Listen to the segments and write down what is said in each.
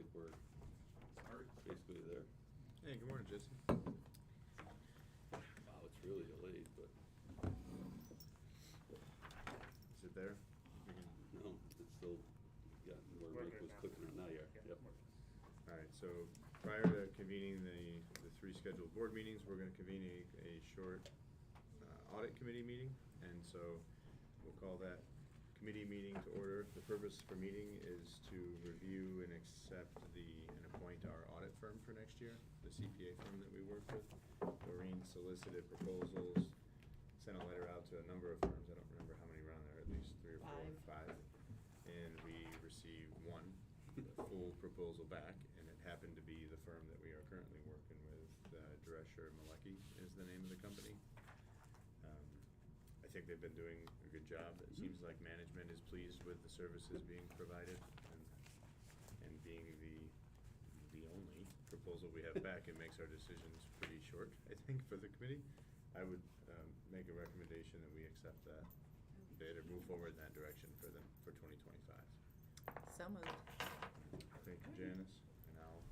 like we're basically there. Hey, good morning, Jesse. Wow, it's really delayed, but Is it there? no, it's still, yeah, where Mike was clicking on now, yeah. Yep. All right, so prior to convening the three scheduled board meetings, we're gonna convene a short audit committee meeting. And so we'll call that committee meeting to order. The purpose for meeting is to review and accept and appoint our audit firm for next year, the CPA firm that we work with. Doreen solicited proposals, sent a letter out to a number of firms. I don't remember how many were on there, at least 3 or 4, 5. And we received one full proposal back, and it happened to be the firm that we are currently working with. Drescher Malecki is the name of the company. I think they've been doing a good job. It seems like management is pleased with the services being provided, and being the only proposal we have back, it makes our decisions pretty short, I think, for the committee. I would make a recommendation that we accept that bid or move forward in that direction for them for 2025. So moved. Thank you, Janice. And I'll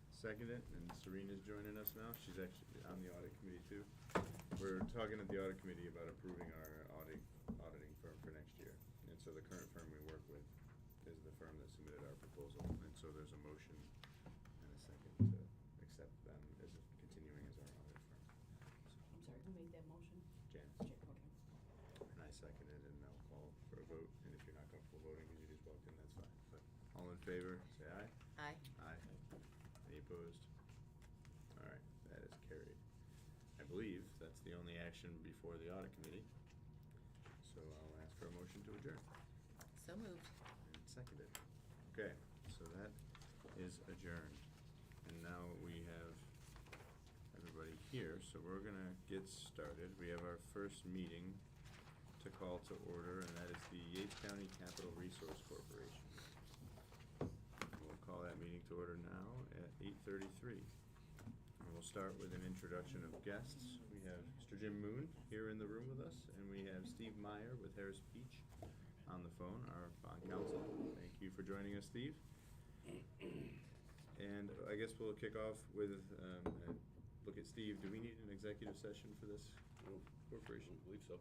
second it. And Serena's joining us now. She's actually on the audit committee too. We're talking at the audit committee about approving our auditing firm for next year. And so the current firm we work with is the firm that submitted our proposal. And so there's a motion and a second to accept them as continuing as our audit firm. I'm sorry, who made that motion? Janice. Okay. And I second it, and I'll call for a vote. And if you're not comfortable voting because you just walked in, that's fine. But all in favor, say aye. Aye. Aye. Any opposed? All right, that is carried. I believe that's the only action before the audit committee. So I'll ask for a motion to adjourn. So moved. And seconded. Okay, so that is adjourned. And now we have everybody here, so we're gonna get started. We have our first meeting to call to order, and that is the Yates County Capital Resource Corporation. We'll call that meeting to order now at 8:33. And we'll start with an introduction of guests. We have Mr. Jim Moon here in the room with us, and we have Steve Meyer with Harris Beach on the phone, our bond counsel. Thank you for joining us, Steve. And I guess we'll kick off with look at Steve. Do we need an executive session for this corporation? I believe so.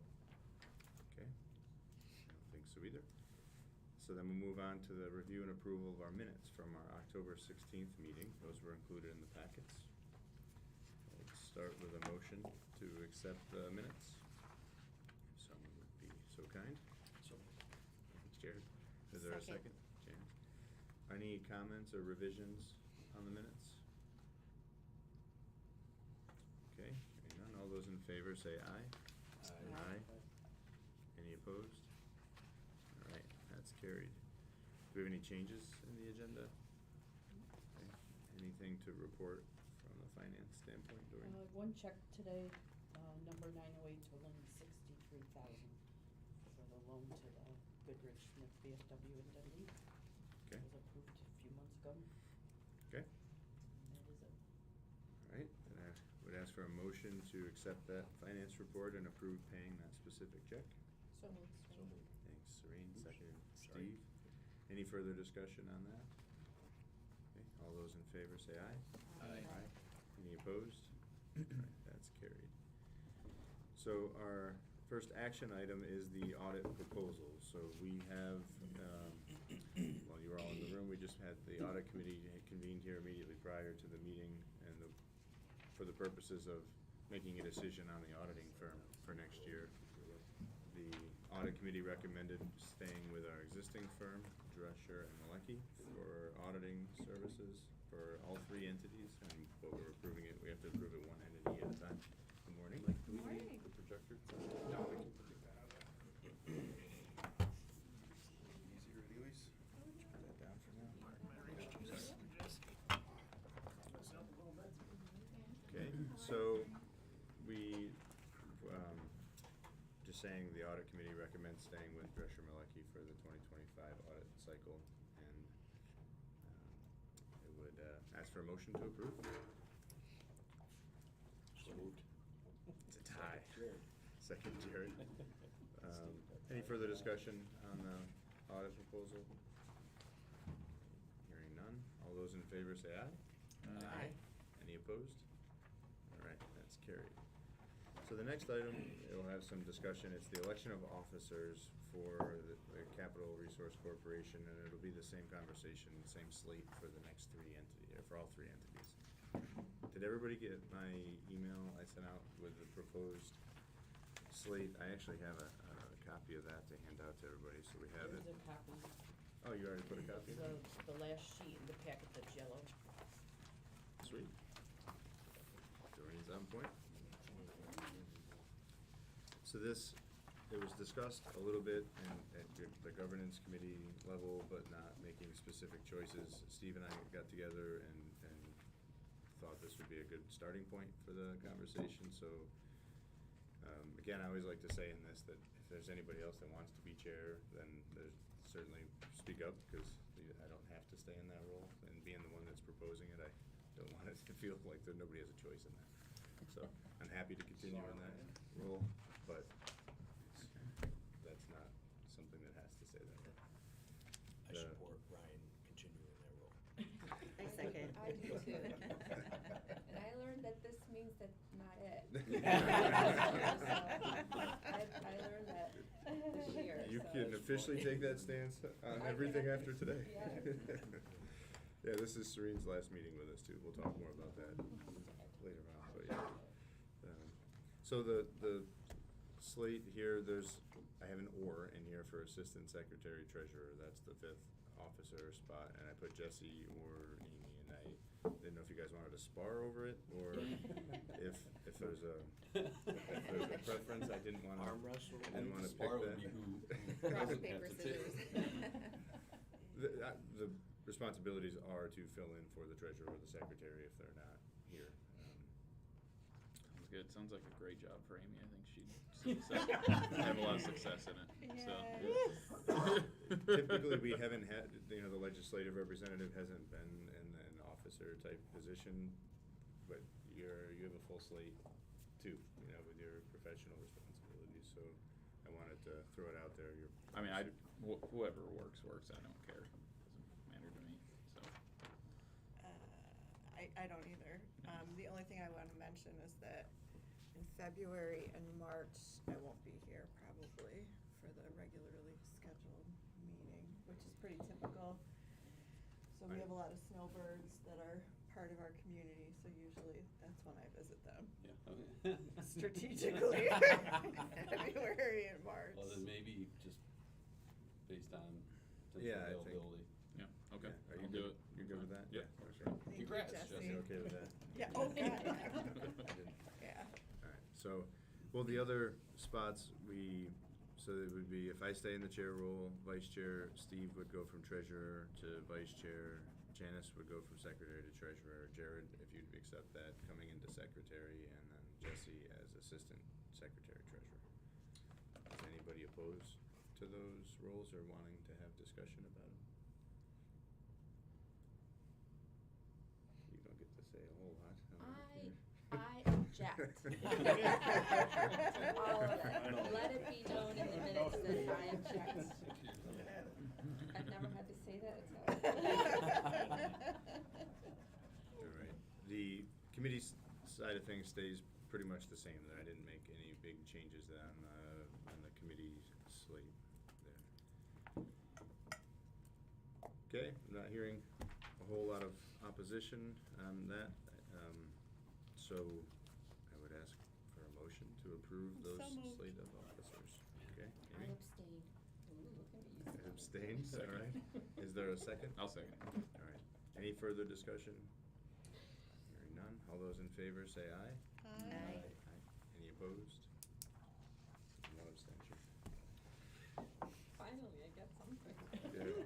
Okay. I don't think so either. So then we'll move on to the review and approval of our minutes from our October 16th meeting. Those were included in the packets. We'll start with a motion to accept the minutes. If someone would be so kind. So. Thanks, Jared. Is there a second? Second. James. Any comments or revisions on the minutes? Okay, hearing none. All those in favor say aye. Aye. Aye. Any opposed? All right, that's carried. Do we have any changes in the agenda? Okay. Anything to report from the finance standpoint, Doreen? One check today, number 908 totaling $63,000 for the loan to the Goodrich Smith VFW in Dudley. Okay. It was approved a few months ago. Okay. And that is it. All right, then I would ask for a motion to accept that finance report and approve paying that specific check. So moved. So moved. Thanks, Serene. Second, Sorry. Steve. Any further discussion on that? Okay, all those in favor say aye. Aye. Any opposed? All right, that's carried. So our first action item is the audit proposal. So we have, well, you were all in the room, we just had the audit committee convened here immediately prior to the meeting, and for the purposes of making a decision on the auditing firm for next year. The audit committee recommended staying with our existing firm, Drescher and Malecki, for auditing services for all three entities, but we're approving it, we have to approve it one entity at a time. Good morning. Mike, do we Morning. need the projector? No, we can take that out of there. Easier anyways. Put that down for now. Okay, so we, just saying the audit committee recommends staying with Drescher Malecki for the 2025 audit cycle, and it would ask for a motion to approve. So moved. It's a tie. Jared. Second, Jared. Any further discussion on the audit proposal? Hearing none. All All those in favor say aye. Aye. Any opposed? All right, that's carried. So the next item, it'll have some discussion. It's the election of officers for the Capital Resource Corporation, and it'll be the same conversation, same slate for the next three entities, or for all three entities. Did everybody get my email I sent out with the proposed slate? I actually have a copy of that to hand out to everybody, so we have it. There's a copy. Oh, you already put a copy? The last sheet in the packet that's yellow. Sweet. Doreen's on point. So this, it was discussed a little bit at the governance committee level, but not making specific choices. Steve and I got together and thought this would be a good starting point for the conversation. So, again, I always like to say in this that if there's anybody else that wants to be chair, then there's certainly speak up, because I don't have to stay in that role. And being the one that's proposing it, I don't want it to feel like nobody has a choice in that. So I'm happy to continue in that role, but that's not something that has to say that. I support Ryan continuing that role. I second. I do too. And I learned that this means that's not it. I learned that this year. You so- can officially take that stance on I everything can- after today. yeah. Yeah, this is Serene's last meeting with us too. We'll talk more about that later on, but yeah. So the slate here, I have an "or" in here for Assistant Secretary Treasurer. That's the 5th officer spot, and I put Jesse or Amy, and I didn't know if you guys wanted to spar over it, or if there's a preference. I didn't want to. Arm wrestle? I didn't want to pick Spar that. would be who Rock, doesn't paper, have to take. scissors. The responsibilities are to fill in for the treasurer or the secretary if they're not here. Sounds good. Sounds like a great job for Amy. I think she'd have a lot of success in it. So. Typically, we haven't had, the legislative representative hasn't been in an officer type position, but you have a full slate too, with your professional responsibilities. So I wanted to throw it out there. I mean, whoever works. I don't care. Doesn't matter to me. So. I don't either. The only thing I want to mention is that in February and March, I won't be here probably for the regularly scheduled meeting, which is pretty typical. So we Right. have a lot of snowbirds that are part of our community, so usually that's when I visit them. Yeah, okay. Strategically, February and March. Well, then maybe just based on potential Yeah, I think- availability. Yeah. Okay. Yeah, are you I'll do good? it. You're good with that? Yep. Yeah, okay. Thank you, Congrats, Jesse. Jesse. You okay with that? Yeah, oh, God. I didn't. Yeah. Alright, so, well, the other spots, so it would be, if I stay in the chair role, vice chair, Steve would go from treasurer to vice chair, Janice would go from secretary to treasurer, Jared, if you'd accept that, coming into secretary, and then Jesse as assistant secretary treasurer. Is anybody opposed to those roles or wanting to have discussion about it? You don't get to say a whole lot. I object. All of it. Let it be known in the minutes that I object. I've never had to say that, it's All right. The committee side of things stays pretty much the same. I didn't make any big changes on the committee slate there. Okay, I'm not hearing a whole lot of opposition on that. So I would ask for a motion to approve those So moved. slate of officers. Okay, I Amy? abstain. Ooh, look at me. Abstains, all right. Is there a second? I'll second. All right. Any further discussion? Hearing none. All those in favor say aye. Aye. Any opposed? One abstention. Finally, I get something. Good.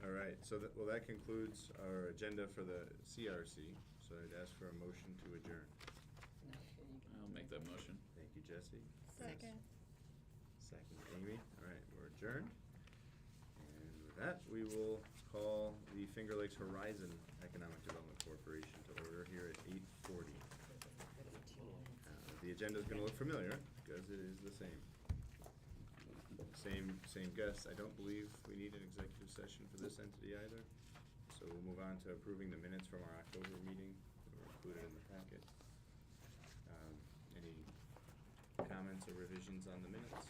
All right, so that concludes our agenda for the CRC. So I'd ask for a motion to adjourn. No, here you go. I'll make that motion. Thank you, Jesse. Second. Second, Amy. All right, we're adjourned. And with that, we will call the Finger Lakes Horizon Economic Development Corporation to order here at 8:40. The agenda's gonna look familiar, because it is the same. Same guests. I don't believe we need an executive session for this entity either. so we'll move on to approving the minutes from our October meeting that were included in the packet. Any comments or revisions on the minutes?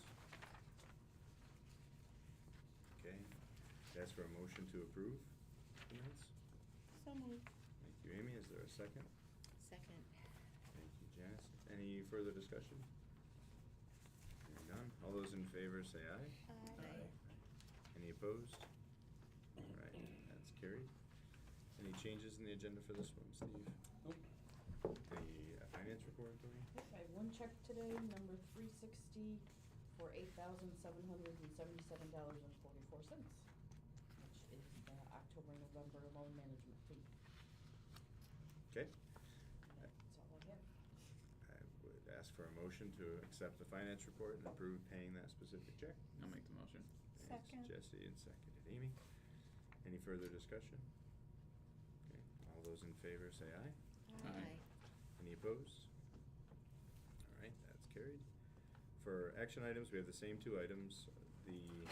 Okay, ask for a motion to approve the minutes. So moved. Thank you, Amy. Is there a second? Second. Thank you, Janice. Any further discussion? Hearing none. All those in favor say aye. Aye. Any opposed? All right, that's carried. Any changes in the agenda for this one, Steve? Nope. Any finance report, Tony? Yep, I have one check today, number 360, for $8,777.44, which is the October, November loan management fee. Okay. That's all I have. I would ask for a motion to accept the finance report and approve paying that specific check. I'll make the motion. Thanks, Second. Jesse, and seconded Amy. Any further discussion? Okay, all those in favor say aye. Aye. Any opposed? All right, that's carried. For action items, we have the same two items. The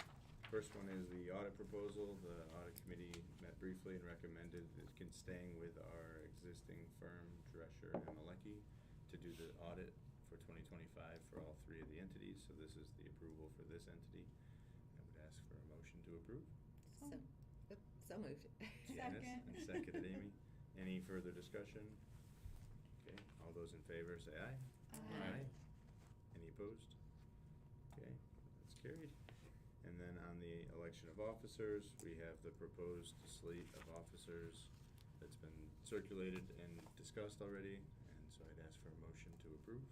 first one is the audit proposal. The audit committee met briefly and recommended staying with our existing firm, Drescher and Malecki, to do the audit for 2025 for all three of the entities. So this is the approval for this entity. I would ask for a motion to approve. So moved. Janice, Second. and seconded Amy. Any further discussion? Okay, all those in favor say aye. Aye. Any opposed? Okay, that's carried. And then on the election of officers, we have the proposed slate of officers that's been circulated and discussed already, and so I'd ask for a motion to approve.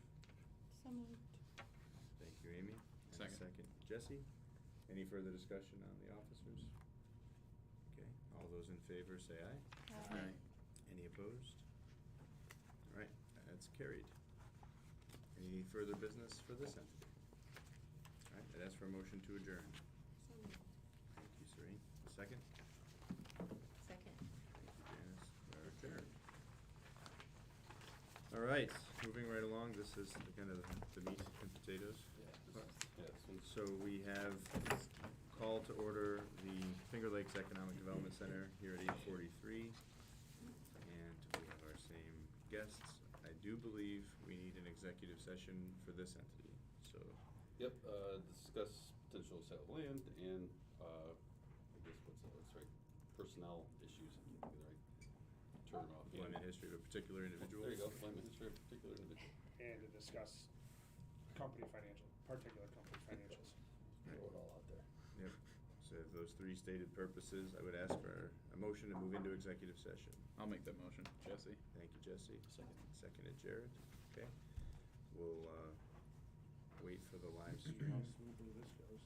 So moved. Thank you, Amy. And a Second. Jesse. Any further discussion on the officers? Okay, all those in favor say aye. Aye. Any opposed? All right, that's carried. Any further business for this entity? All right, I'd ask for a motion to adjourn. So moved. Thank you, Serene. Second? Second. Thank you, Janice. We're adjourned. All right, moving right along, this is kind of the meat and potatoes. So we have call to order the Finger Lakes Economic Development Center here at 8:43. And we have our same guests. I do believe we need an executive session for this entity, so. Yep, discuss potential sale of land and, I guess what's right, personnel issues, I can't think of the right term off. Employment history of a particular individual. There you go, employment history of a particular individual. And to discuss particular company financials. Throw it all out there. Yep, so if those three stated purposes, I would ask for a motion to move into executive session. I'll make that motion. Jesse? Thank you, Jesse. Second. Seconded Jared. Okay. We'll, wait for the live stream. How smoothly this goes.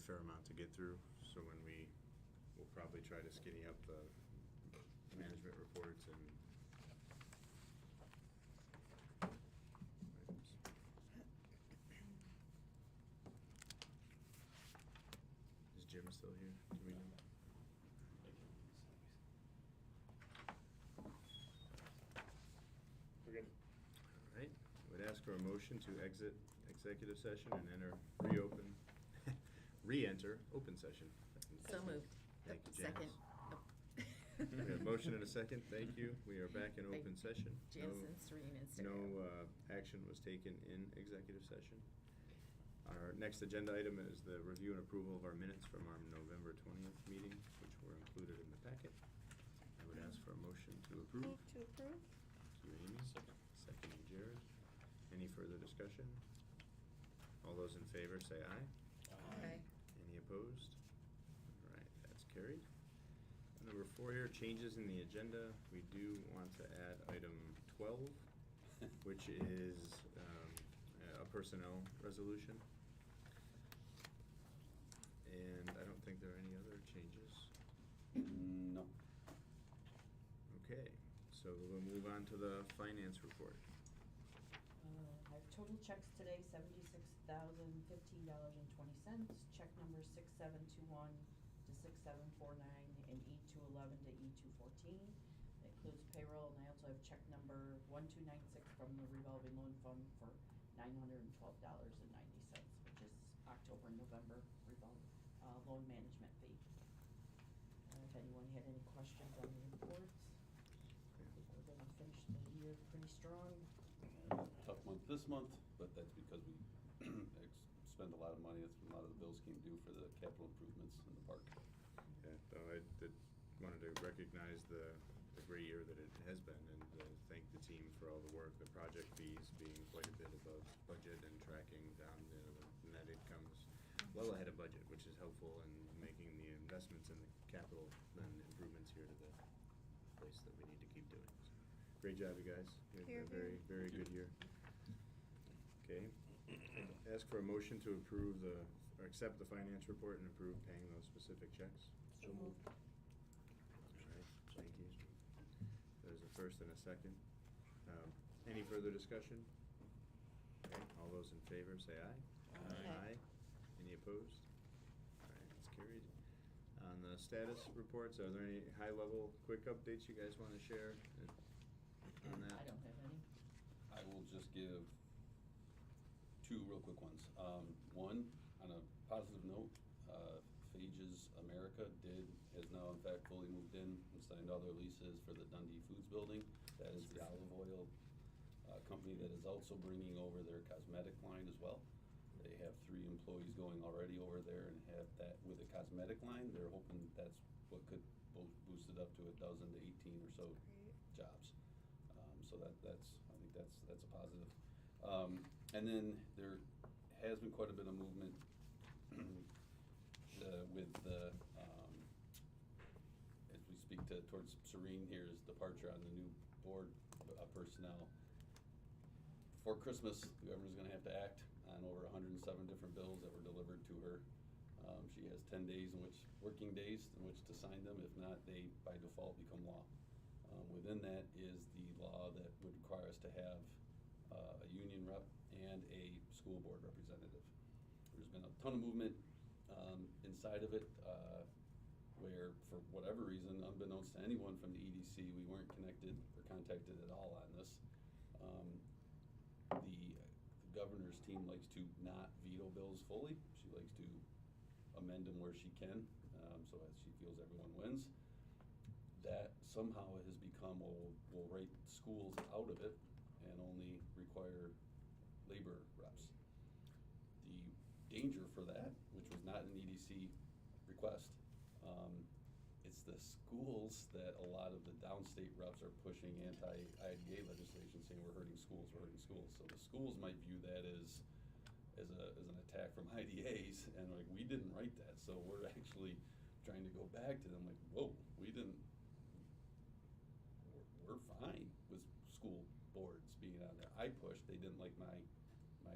fair amount to get through, so we'll probably try to skinny up the management reports and items. Is Jim still here? Do we know? We're good. All right, would ask for a motion to exit executive session and re-enter open session. So moved. Thank you, Janice. Second. We have a motion and a second, thank you. We are back in open session. Janice and Serene and No Stereo. action was taken in executive session. Our next agenda item is the review and approval of our minutes from our November 20th meeting, which were included in the packet. I would ask for a motion to approve. Move to approve? Thank you, Amy. Second, Jared. Any further discussion? All those in favor say aye. Aye. Any opposed? All right, that's carried. Number 4 here, changes in the agenda. We do want to add item 12, which is a personnel resolution. And I don't think there are any other changes. No. Okay, so we'll move on to the finance report. I have total checks today, $76,015.20. Check number 6721 to 6749 and E211 to E214. That includes payroll, and I also have check number 1296 from the revolving loan fund for $912.90, which is October and November loan management fee. If anyone had any questions on the reports, I think we're gonna finish the year pretty strong. Tough month this month, but that's because we spend a lot of money. That's when a lot of the bills came due for the capital improvements in the park. Yeah, though I wanted to recognize the great year that it has been, and thank the team for all the work. The project fees being quite a bit above budget and tracking down the net incomes well ahead of budget, which is helpful in making the investments in the capital and improvements here to the place that we need to keep doing. So, great job, you guys. You had a very, very good year. Okay. Ask for a motion to approve or accept the finance report and approve paying those specific checks. So moved. All right, thank you. There's a first and a second. Any further discussion? Okay, all those in favor say aye. Aye. Any opposed? All right, it's carried. On the status reports, are there any high-level quick updates you guys want to share on that? I don't have any. I will just give 2 real quick ones. One, on a positive note, Phages America has now in fact fully moved in and signed all their leases for the Dundee Foods building. That is the olive oil company that is also bringing over their cosmetic line as well. They have 3 employees going already over there and have that with a cosmetic line. They're hoping that's what could boost it up to 12 to 18 or so jobs. So I think that's a positive. And then there has been quite a bit of movement with the, as we speak towards Serene here's departure on the new board personnel. Before Christmas, the governor's gonna have to act on over 107 different bills that were delivered to her. She has 10 days working days in which to sign them. If not, they by default become law. Within that is the law that would require us to have a union rep and a school board representative. There's been a ton of movement inside of it where, for whatever reason, unbeknownst to anyone from the EDC, we weren't connected or contacted at all on this. The governor's team likes to not veto bills fully. She likes to amend them where she can, so as she feels everyone wins. That somehow has become, we'll write schools out of it and only require labor reps. The danger for that, which was not an EDC request, it's the schools that a lot of the downstate reps are pushing anti-IDA legislation, saying we're hurting schools. So the schools might view that as an attack from IDAs, and like, we didn't write that, so we're actually trying to go back to them like, whoa, we're fine with school boards being on there. I pushed, they didn't like my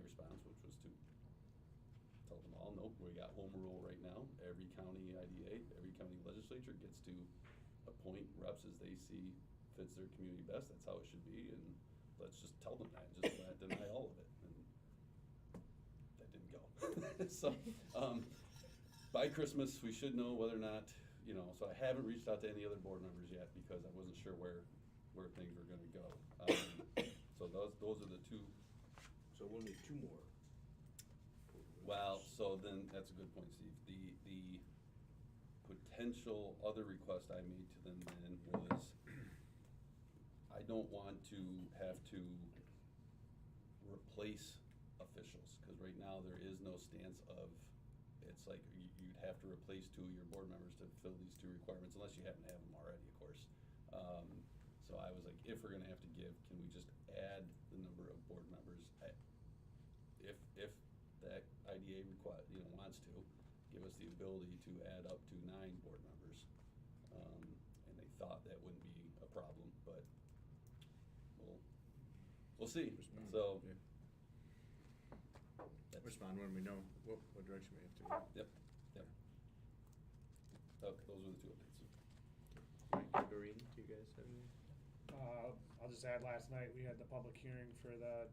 response, which was to tell them all know, we got home rule right now. Every county IDA, every county legislature gets to appoint reps as they see fits their community best. That's how it should be, and let's just tell them that, just not deny all of it. And that didn't go. So, by Christmas, we should know whether or not, you know, so I haven't reached out to any other board members yet because I wasn't sure where things were gonna go. So those are the two. So we'll need two more. Well, so then, that's a good point, Steve. The potential other request I made to them then was, I don't want to have to replace officials, because right now there is no stance of, it's like you'd have to replace two of your board members to fill these two requirements, unless you happen to have them already, of course. So I was like, if we're gonna have to give, can we just add the number of board members? If that IDA wants to, give us the ability to add up to 9 board members. And they thought that wouldn't be a problem, but we'll see. Respond. So. Yeah. that's- Respond when we know what direction we have to go. Yep. Those were the two updates. Mike, Doreen, do you guys have any? I'll just add, last night, we had the public hearing for the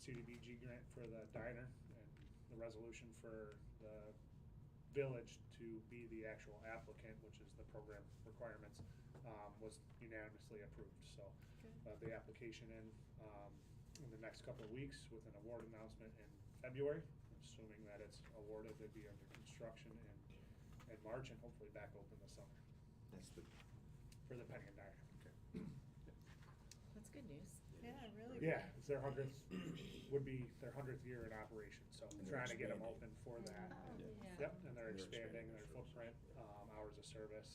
CDBG grant for the diner, and the resolution for the village to be the actual applicant, which is the program requirements, was unanimously approved. So the application in the next couple of weeks with an award announcement in February. Assuming that it's awarded, they'd be under construction in March and hopefully back open this summer That's the, for the Penny and Diner. okay. That's good news. Yeah, really. Yeah, it's their 100th, would be their 100th year in operation, so And they're trying to get them expanding. open for that. Yeah. Yep, and they're And they're expanding expanding their their footprint, service, hours of service,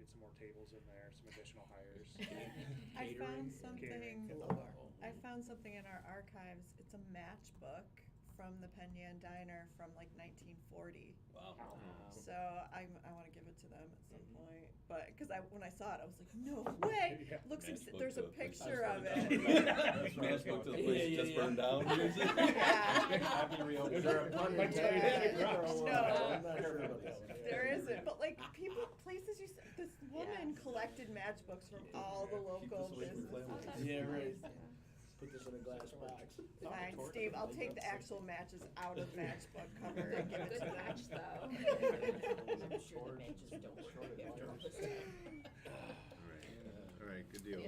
get some more tables in there, some additional hires. I found Catering. something, Catering. I found something in our archives. It's a matchbook from the Penyan Diner from like 1940. Wow. So I want to give it to them at some Mhm. point, but because when I saw it, I was like, no way! Yeah. Looks Matchbook there's a to a place picture just of burned it. down. Matchbook to the place Yeah, just yeah, burned yeah. down. Is there a pun Like, intended? yeah. No. I'm not sure about that one. There isn't, but like places this woman collected matchbooks from all the Keep local this away from businesses. flammable. Yeah, right. Put this in a glass box. Fine, Steve, I'll take the actual matches out of matchbook cover and give it to Good them. match, though. I'm sure the matches don't work after all this time. All right, good deal.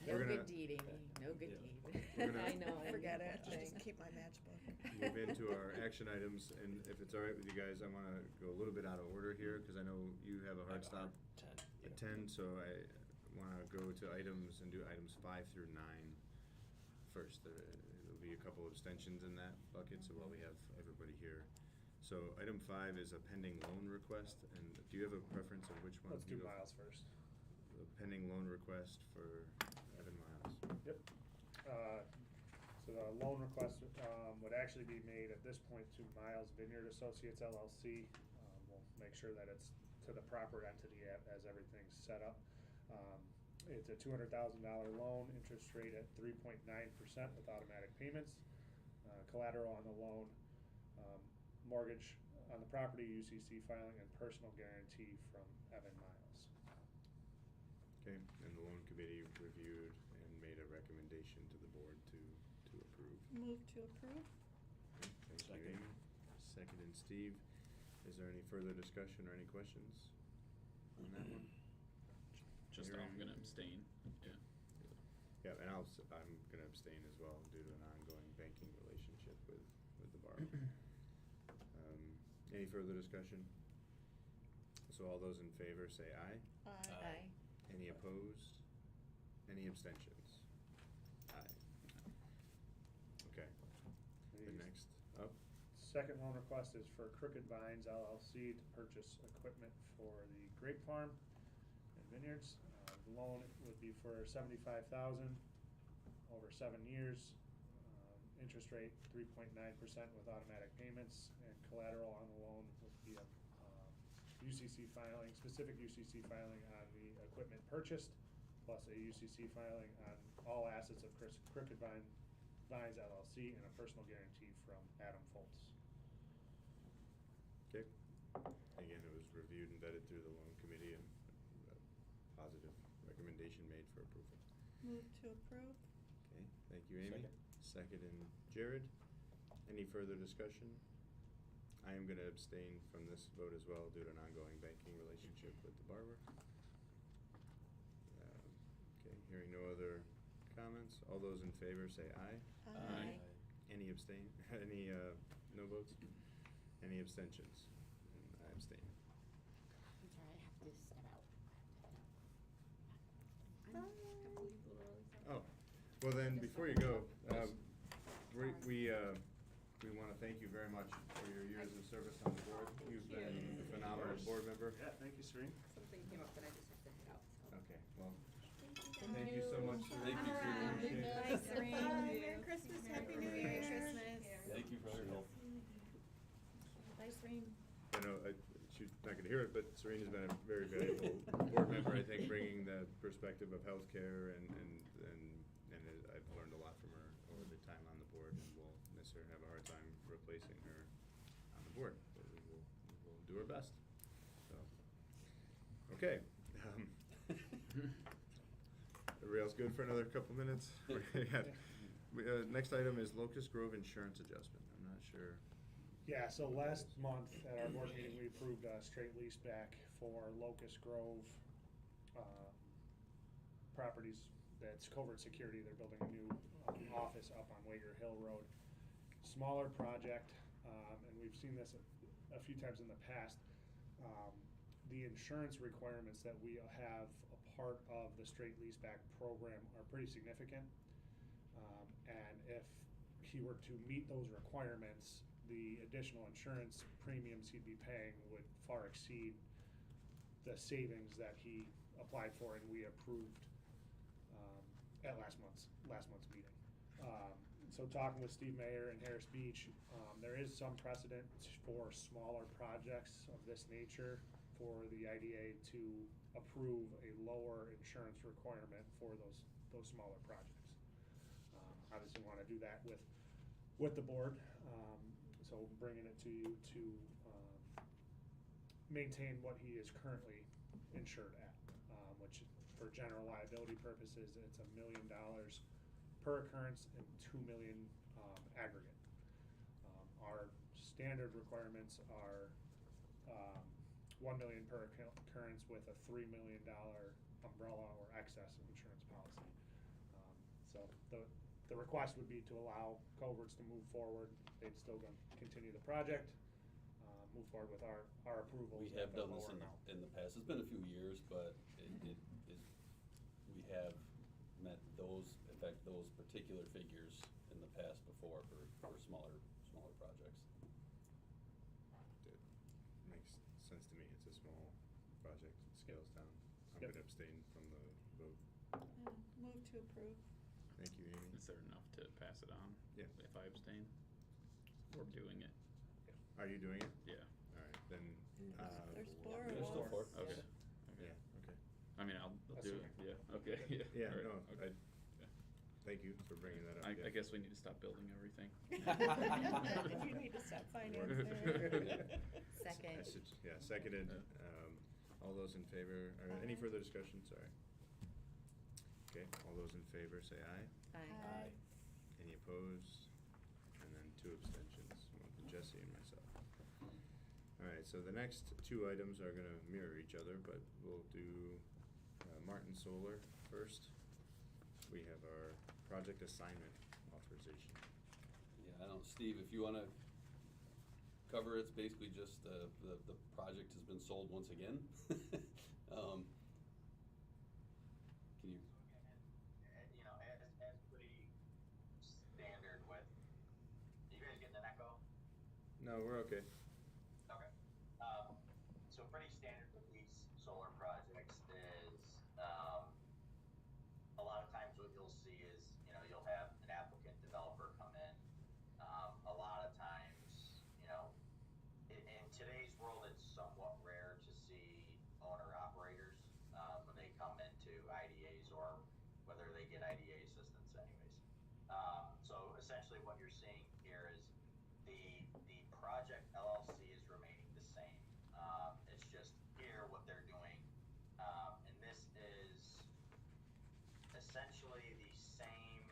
No We're good gonna deed, Amy, no good deed. We're gonna- I know. Forget it, I'll just keep my matchbook. move into our action items, and if it's all right with you guys, I wanna go a little bit out of order here, cause I know you have a hard stop 10. at 10, so I wanna go to items and do items 5 through 9 first. There'll be a couple of abstentions in that bucket, so while we have everybody here. So item 5 is a pending loan request, and do you have a preference of which one? Let's do you go- Miles first. The pending loan request for Evan Miles. Yep. So the loan request would actually be made at this point to Miles Vineyard Associates LLC. We'll make sure that it's to the proper entity as everything's set up. It's a $200,000 loan, interest rate at 3.9% with automatic payments. Collateral on the loan, mortgage on the property, UCC filing, and personal guarantee from Evan Miles. Okay, and the loan committee reviewed and made a recommendation to the board to approve. Move to approve? Okay, Thank you, Second. Amy. Second, and Steve. Is there any further discussion or any questions on that one? Just, Hearing- I'm gonna abstain, yeah. Yeah, and I'm gonna abstain as well due to an ongoing banking relationship with the borrower. Any further discussion? So all those in favor say aye. Aye. Any opposed? Any abstentions? Aye. Okay, the next up, Second loan request is for Crooked Vines LLC to purchase equipment for the grape farm and vineyards. The loan would be for $75,000 over 7 years. Interest rate 3.9% with automatic payments, and collateral on the loan would be a UCC filing, specific UCC filing on the equipment purchased, plus a UCC filing on all assets of Crooked Vines LLC, and a personal guarantee from Adam Foltz. again, it was reviewed and vetted through the loan committee and positive recommendation made for approval. Move to approve. Okay, thank you, Amy. Second and Jared. Any further discussion? I am gonna abstain from this vote as well due to an ongoing banking relationship with the borrower. Okay, hearing no other comments, all those in favor say aye. Aye. Any abstain, any, no votes? Any abstentions? And I abstain. I'm sorry, I have to step out. Bye. I have to leave a little early, sorry. Oh, well then, before you go, we wanna thank you very much for your years of service on the board. You've been a phenomenal board member. Yeah, thank you, Serene. Something came up that I just have to head out, so. Okay, well, thank you so much. Thank you, Serene. Bye, Serene. Bye. Merry Christmas, Happy New Merry Year. Christmas. Thank you for your help. Bye, Serene. I know, she's not gonna hear it, but Serene has been a very valuable board member, I think, bringing the perspective of healthcare and I've learned a lot from her over the time on the board, and we'll miss her, have a hard time replacing her on the board, but we will do our best, so. Okay, everybody else good for another couple minutes? Next item is Locust Grove Insurance Adjustment, I'm not sure. Yeah, so last month at our board meeting, we approved a straight lease back for Locust Grove properties. That's Covert Security. They're building a new office up on Wager Hill Road. Smaller project, and we've seen this a few times in the past. The insurance requirements that we have a part of the straight lease back program are pretty significant. And if he were to meet those requirements, the additional insurance premiums he'd be paying would far exceed the savings that he applied for and we approved at last month's meeting. So talking with Steve Mayer and Harris Beach, there is some precedent for smaller projects of this nature for the IDA to approve a lower insurance requirement for those smaller projects. Obviously want to do that with the board. So bringing it to you to maintain what he is currently insured at, which for general liability purposes, it's $1 million per occurrence and $2 million aggregate. Our standard requirements are $1 million per occurrence with a $3 million umbrella or excess insurance policy. So the request would be to allow Coverts to move forward. They'd still continue the project, move forward with our approvals. We have at the done this lower amount. in the past. It's been a few years, but we have met those particular figures in the past before for smaller projects. It makes sense to me. It's a small project, it scales down. I'm Yep. gonna abstain from the vote. Move to approve. Thank you, Amy. Is there enough to pass it on? Yeah. If I abstain? We're doing it. Are you doing it? Yeah. All right, then. There's four There's of still us. four. Okay. Yeah, okay. I mean, I'll That's do okay. it, yeah, okay, yeah. Yeah, all right, no, okay. Yeah. Thank you for bringing that up. I yeah. guess we need to stop building everything. You need to stop financing. Second. Yeah, seconded. All those in favor, or any Aye. further discussion, sorry. Okay, all those in favor say aye. Aye. Any opposed? And then 2 abstentions, one from Jesse and myself. All right, so the next 2 items are gonna mirror each other, but we'll do Martin Solar first. We have our project assignment authorization. Yeah, I don't, Steve, if you wanna cover it, it's basically just the project has been sold once again. Can you? You know, as pretty standard with, you guys getting an echo? No, we're okay. Okay. So pretty standard with these solar projects is, a lot of times what you'll see is, you know, you'll have an applicant developer come in. A lot of times, you know, in today's world, it's somewhat rare to see owner operators, when they come into IDAs or whether they get IDA assistance anyways. So essentially what you're seeing here is the project LLC is remaining the same. essentially the same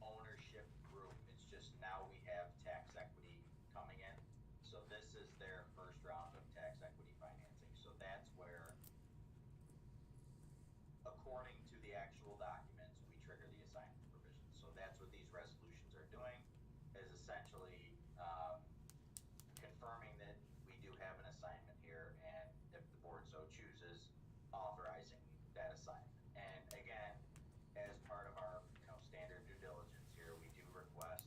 ownership group. It's just now we have tax equity coming in. So this is their first round of tax equity financing. So that's where, according to the actual documents, we trigger the assignment provision. So that's what these resolutions are doing, is essentially confirming that we do have an assignment here, and if the board so chooses, authorizing that assignment. And again, as part of our, standard due diligence here, we do request,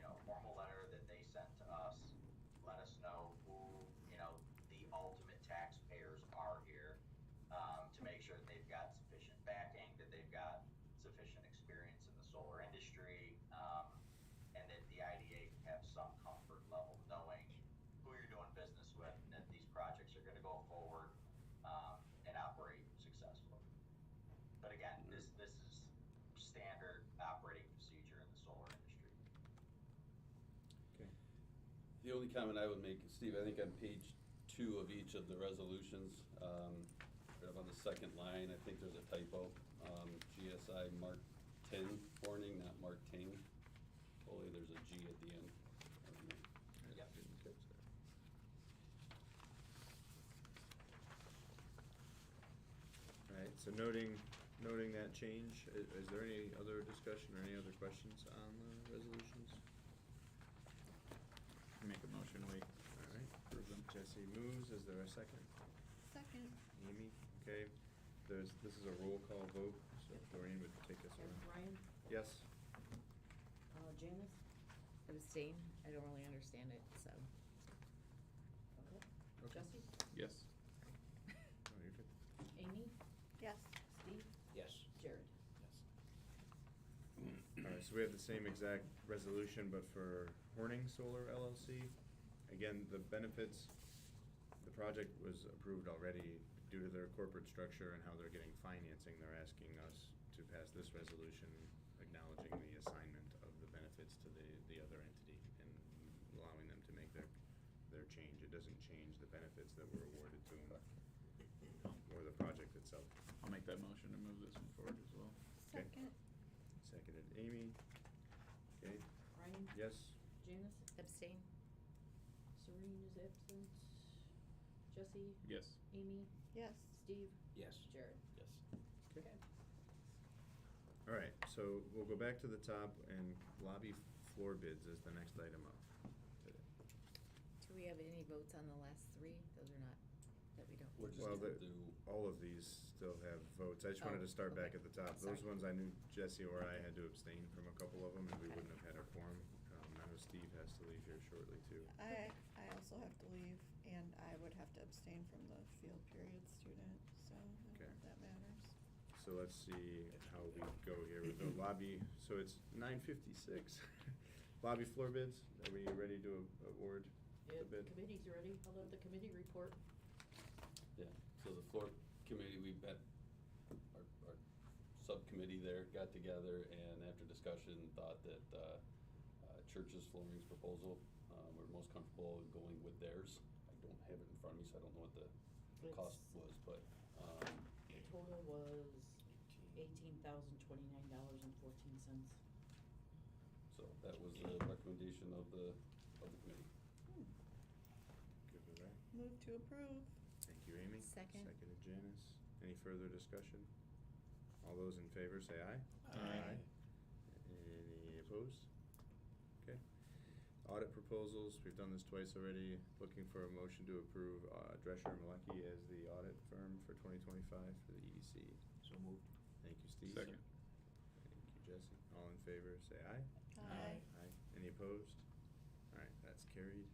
a formal letter that they send to us, let us know who, the ultimate taxpayers are here, to make sure that they've got sufficient backing, that they've got sufficient experience in the solar industry, and that the IDA can have some comfort level knowing who you're doing business with, and that these projects are gonna go forward, and operate successfully. But again, this is standard operating procedure in the solar industry. Okay. The only comment I would make, Steve, I think on page 2 of each of the resolutions, right up on the second line, I think there's a typo. GSI Martin Horning, not Martin. Only there's a G at the end. I didn't catch that. Alright, so noting that change, is there any other discussion or any other questions on the resolutions? Make a motion, we Alright, approve them. Jesse moves, is there a second? Second. Amy, okay, this is a roll call vote, so Doreen would take us around. Ryan, Yes? Janice, Abstain, I don't really understand it, so. okay. Okay. Jesse, Yes. Oh, you're good. Amy, Yes. Steve, Yes. Jared. Alright, so we have the same exact resolution, but for Horning Solar LLC. Again, the benefits, the project was approved already due to their corporate structure and how they're getting financing. They're asking us to pass this resolution acknowledging the assignment of the benefits to the other entity and allowing them to make their change. It doesn't change the benefits that were awarded to them or the project itself. I'll make that motion to move this one forward as well. Okay. Second. Seconded Amy. Okay, Ryan, yes? Janice, Abstain? Serene is absent. Jesse, Yes. Amy, Yes. Steve, Yes. Jared. Yes. Okay. Alright, so we'll go back to the top and lobby floor bids is the next item up today. Do we have any votes on the last 3? Those are not, that we don't. We're just Well, gonna the- do, all of these still have votes. I just wanted Oh, to start back okay. at the top. Those Sorry. ones I knew Jesse or I had to abstain from a couple of them, and we wouldn't have had our quorum. I know Steve has to leave here shortly too. I also have to leave, and I would have to abstain from the field period student, so I don't know Okay. if that matters. So let's see how we go here with the lobby. So it's 9:56. Lobby floor bids. Are we ready to award Yeah, the bid? committee's ready. I'll have the committee report. yeah, so the floor committee, we met, our subcommittee there got together and after discussion thought that, Church's Flooring's proposal, we're most comfortable in going with theirs. I don't have it in front of me, so I don't know what the cost was, but, The total was $18,029.14. so that was the recommendation of the committee. Good with that? Move to approve. Thank you, Amy. Second. Seconded Janice. Any further discussion? All those in favor say aye. Aye. Any opposed? Okay. Audit proposals, we've done this twice already. Looking for a motion to approve Drescher and Malecki as the audit firm for 2025 for the EDC. So moved. Thank you, Steve. Second. Thank you, Jesse. All in favor say aye. Aye. Aye. Any opposed? Alright, that's carried.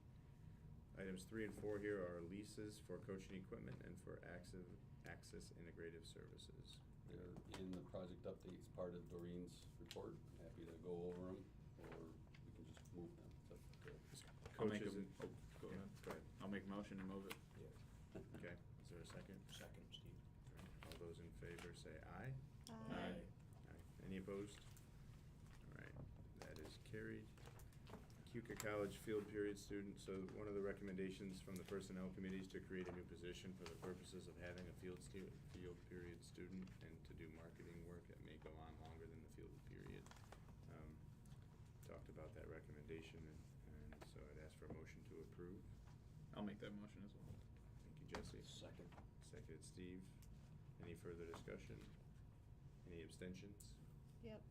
Items 3 and 4 here are leases for coaching equipment and for Access Integrative Services. They're in the project updates part of Doreen's report. Happy to go over them, or we can just move them. It's up to- I'll make Coaches a, and- go Yeah, ahead. go ahead. I'll make a motion to move it. Yeah. Okay, is there a second? Second, Steve. All those in favor say aye. Aye. Aye. Any opposed? Alright, that is carried. Cuca College field period student, so one of the recommendations from the personnel committee is to create a new position for the purposes of having a field period student and to do marketing work at may go on longer than the fielded period. Talked about that recommendation, and so I'd ask for a motion to approve. I'll make that motion as well. Thank you, Jesse. Second. Seconded, Steve. Any further discussion? Any abstentions? Yep.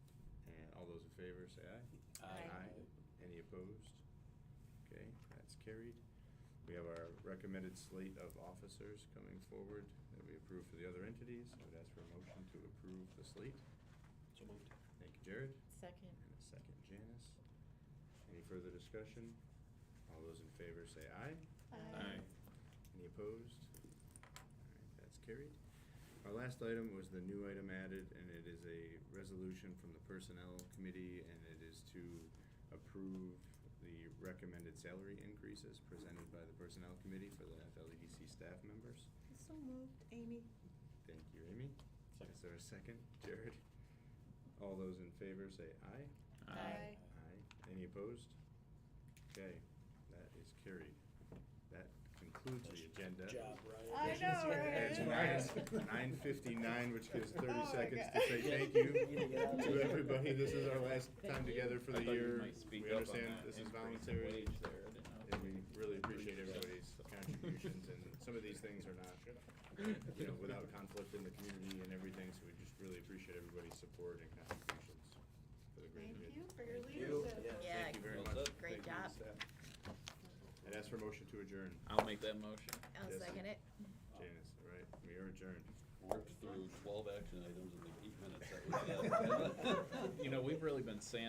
And all those in favor say aye. Aye. Any opposed? Okay, that's carried. We have our recommended slate of officers coming forward that we approve for the other entities. I would ask for a motion to approve the slate. So moved. Thank you, Jared. Second. And a second, Janice. Any further discussion? All those in favor say aye. Aye. Any opposed? Alright, that's carried. Our last item was the new item added, and it is a resolution from the Personnel Committee, and it is to approve the recommended salary increases presented by the Personnel Committee for the FLEDC staff members. So moved, Amy. Thank you, Amy. Is there a second? Jared? All those in favor say aye. Aye. Aye. Any opposed? Okay, that is carried. That concludes the agenda. Good job, Ryan. I know, right? It's 9:59, which gives 30 Oh my seconds God. to say thank you You get out to there. everybody. This is our last time together for I the thought you year. might speak We up on understand that this is increase in voluntary, wage there. I didn't know. and we really appreciate everybody's contributions. And some of these things are not, without conflict in the community and everything, so we just really appreciate everybody's support and contributions for the greater Thank good. you for your Thank you. leadership. Yes. Yeah, Thank you very Well much. said. great Thank you, job. staff. I'd ask for a motion to adjourn. I'll make that motion. I'll Jesse. second it. Janice, all right, we are adjourned. Worked through 12 action items in like 8 minutes. That was, You know, we've really been sandbagging